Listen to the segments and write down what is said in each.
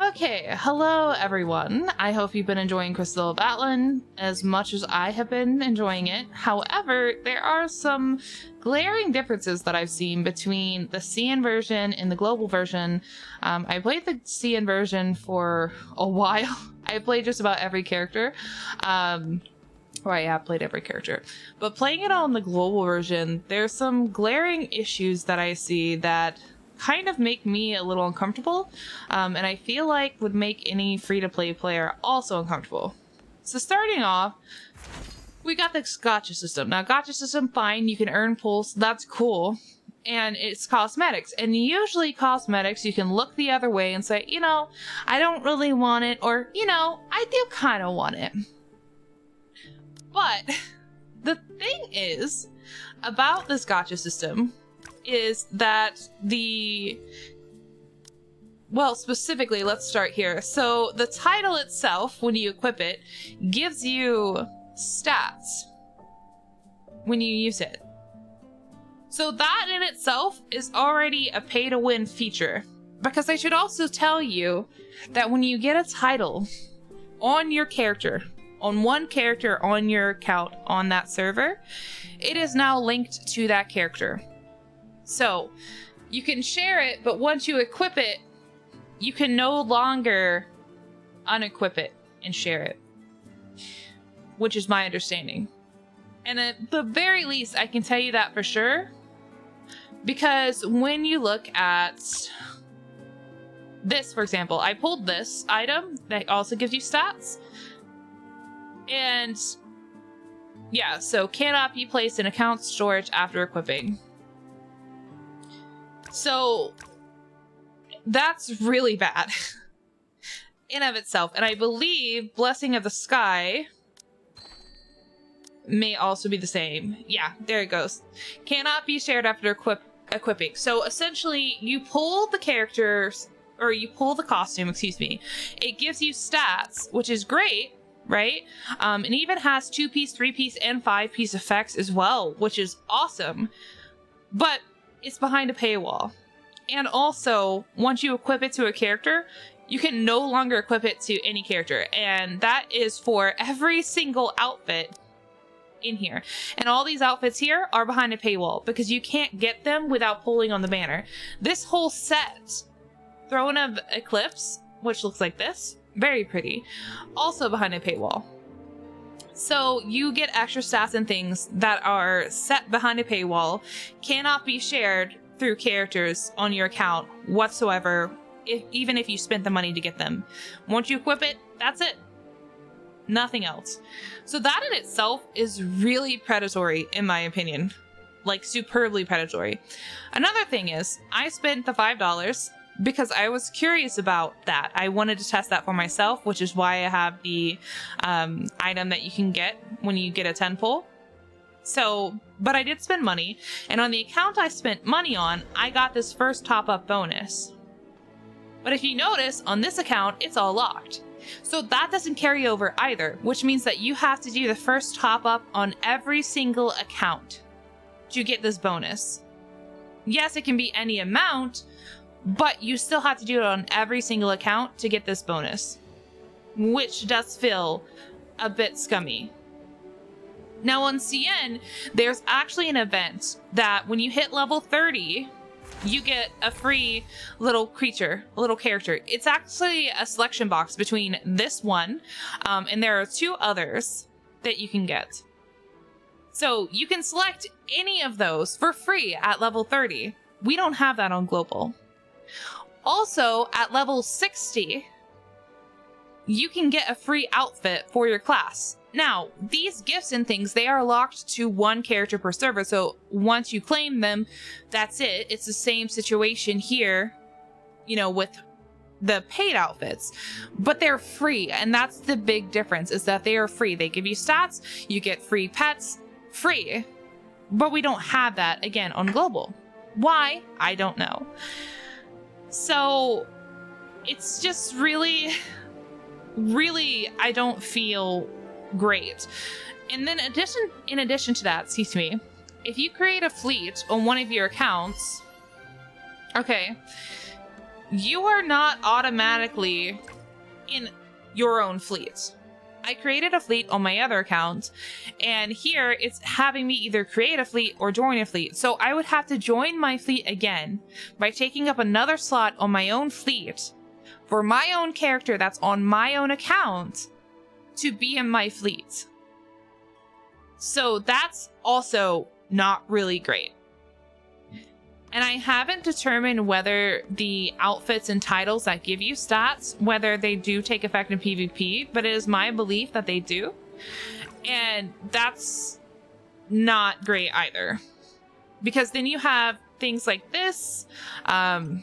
Okay, hello everyone. I hope you've been enjoying Crystal of Atlan as much as I have been enjoying it. However, there are some glaring differences that I've seen between the CN version and the global version. I played the CN version for a while. I played just about every character. Well, I have played every character. But playing it on the global version, there's some glaring issues that I see that kind of make me a little uncomfortable, and I feel like would make any free-to-play player also uncomfortable. So starting off, we got this gacha system. Now, gacha system, fine, you can earn pulls, that's cool, and it's cosmetics. And usually cosmetics, you can look the other way and say, you know, I don't really want it, or, you know, I do kind of want it. But the thing is about this gacha system is that specifically, let's start here. So the title itself, when you equip it, gives you stats when you use it. So that in itself is already a pay-to-win feature. Because I should also tell you that when you get a title on your character, on one character on your account on that server, it is now linked to that character. So you can share it, but once you equip it, you can no longer unequip it and share it, which is my understanding. And at the very least, I can tell you that for sure, because when you look at this, for example, I pulled this item that also gives you stats. And yeah, so cannot be placed in account storage after equipping. So that's really bad in of itself. And I believe Blessing of the Sky may also be the same. Yeah, there it goes. Cannot be shared after equipping. So essentially you pull the characters, or you pull the costume, excuse me. It gives you stats, which is great, right? And even has 2-piece, 3-piece, and 5-piece effects as well, which is awesome. But it's behind a paywall. And also, once you equip it to a character, you can no longer equip it to any character. And that is for every single outfit in here. And all these outfits here are behind a paywall because you can't get them without pulling on the banner. This whole set, Throne of Eclipse, which looks like this, very pretty, also behind a paywall. So you get extra stats and things that are set behind a paywall, cannot be shared through characters on your account whatsoever, even if you spent the money to get them. Once you equip it, that's it. Nothing else. So that in itself is really predatory, in my opinion. Like, superbly predatory. Another thing is, I spent the $5 because I was curious about that. I wanted to test that for myself, which is why I have the item that you can get when you get a 10 pull. So, but I did spend money, and on the account I spent money on, I got this first top-up bonus. But if you notice, on this account, it's all locked. So that doesn't carry over either, which means that you have to do the first top-up on every single account to get this bonus. Yes, it can be any amount, but you still have to do it on every single account to get this bonus, which does feel a bit scummy. Now on CN, there's actually an event that when you hit level 30, you get a free little creature, a little character. It's actually a selection box between this one, and there are 2 others that you can get. So you can select any of those for free at level 30. We don't have that on global. Also, at level 60, you can get a free outfit for your class. Now, these gifts and things, they are locked to one character per server, so once you claim them, that's it. It's the same situation here, you know, with the paid outfits, but they're free, and that's the big difference, is that they are free. They give you stats, you get free pets, free, but we don't have that, again, on global. Why? I don't know. So, it's just really, I don't feel great. And then in addition to that, excuse me, if you create a fleet on one of your accounts, okay, you are not automatically in your own fleet. I created a fleet on my other account, and here it's having me either create a fleet or join a fleet. So I would have to join my fleet again by taking up another slot on my own fleet for my own character that's on my own account to be in my fleet. So that's also not really great. And I haven't determined whether the outfits and titles that give you stats, whether they do take effect in PvP, but it is my belief that they do. And that's not great either. Because then you have things like this, and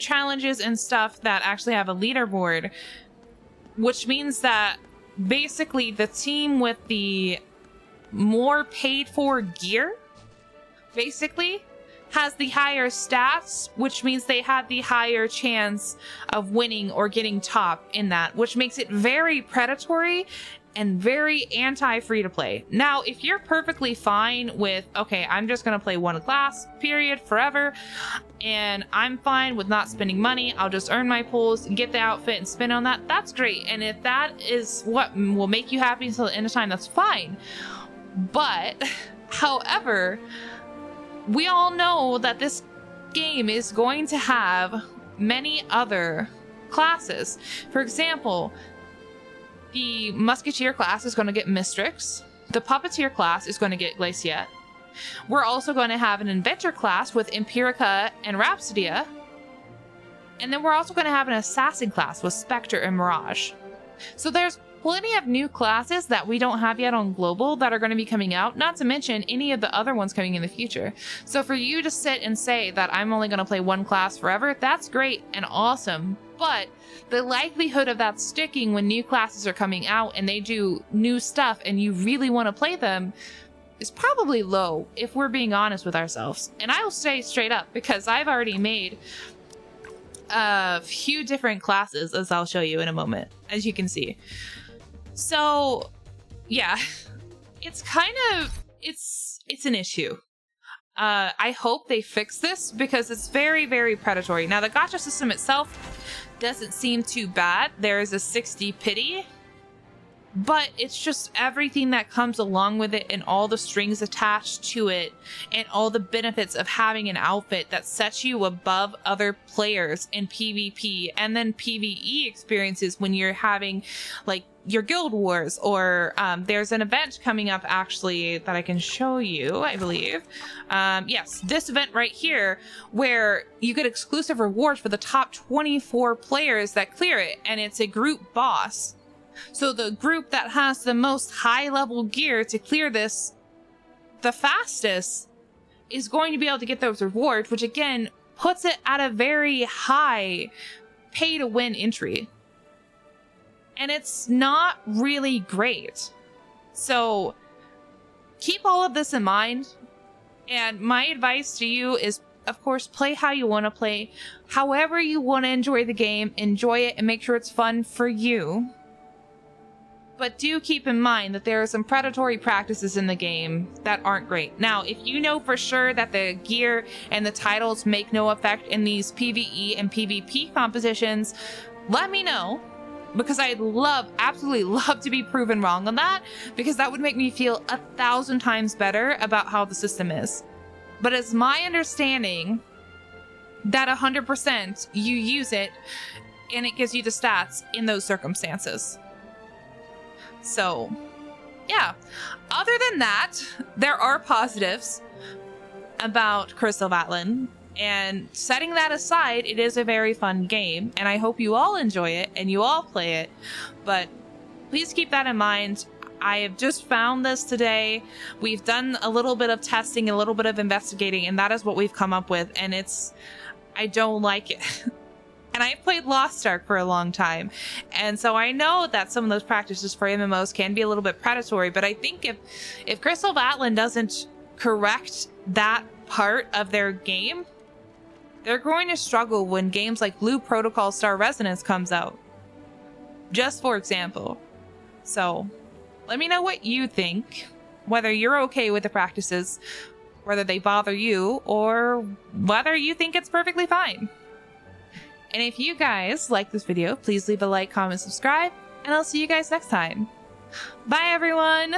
challenges and stuff that actually have a leaderboard, which means that basically the team with the more paid for gear basically has the higher stats, which means they have the higher chance of winning or getting top in that, which makes it very predatory and very anti-free-to-play. Now, if you're perfectly fine with, okay, I'm just going to play one class, period, forever, and I'm fine with not spending money, I'll just earn my pulls, get the outfit, and spend on that, that's great. And if that is what will make you happy until the end of time, that's fine. But, however, we all know that this game is going to have many other classes. For example, the Musketeer class is going to get Mistrix. The Puppeteer class is going to get Glaciette. We're also going to have an Inventor class with Empirica and Rhapsodia. And then we're also going to have an Assassin class with Spectre and Mirage. So there's plenty of new classes that we don't have yet on Global that are going to be coming out, not to mention any of the other ones coming in the future. So for you to sit and say that I'm only going to play one class forever, that's great and awesome. But the likelihood of that sticking when new classes are coming out and they do new stuff and you really want to play them is probably low, if we're being honest with ourselves. And I will say straight up, because I've already made a few different classes, as I'll show you in a moment, as you can see. So, yeah, it's kind of, it's an issue. I hope they fix this because it's very, very predatory. Now, the gacha system itself doesn't seem too bad. There is a 60 pity, but it's just everything that comes along with it and all the strings attached to it and all the benefits of having an outfit that sets you above other players in PvP and then PvE experiences when you're having like your guild wars, or there's an event coming up actually that I can show you, I believe. Yes, this event right here where you get exclusive rewards for the top 24 players that clear it, and it's a group boss. So the group that has the most high level gear to clear this the fastest is going to be able to get those rewards, which again puts it at a very high pay to win entry. And it's not really great. So keep all of this in mind. And my advice to you is, of course, play how you want to play. However you want to enjoy the game, enjoy it and make sure it's fun for you. But do keep in mind that there are some predatory practices in the game that aren't great. Now, if you know for sure that the gear and the titles make no effect in these PvE and PvP compositions, let me know. Because I'd absolutely love to be proven wrong on that, because that would make me feel 1,000 times better about how the system is. But it's my understanding that 100% you use it and it gives you the stats in those circumstances. So, yeah. Other than that, there are positives about Crystal of Atlan. And setting that aside, it is a very fun game, and I hope you all enjoy it and you all play it. But please keep that in mind. I have just found this today. We've done a little bit of testing, a little bit of investigating, and that is what we've come up with. And I don't like it. And I've played Lost Ark for a long time. And so I know that some of those practices for MMOs can be a little bit predatory, but I think if Crystal of Atlan doesn't correct that part of their game, they're going to struggle when games like Blue Protocol Star Resonance comes out. Just for example. So, let me know what you think, whether you're okay with the practices, whether they bother you or whether you think it's perfectly fine. And if you guys like this video, please leave a like, comment, subscribe, and I'll see you guys next time. Bye, everyone!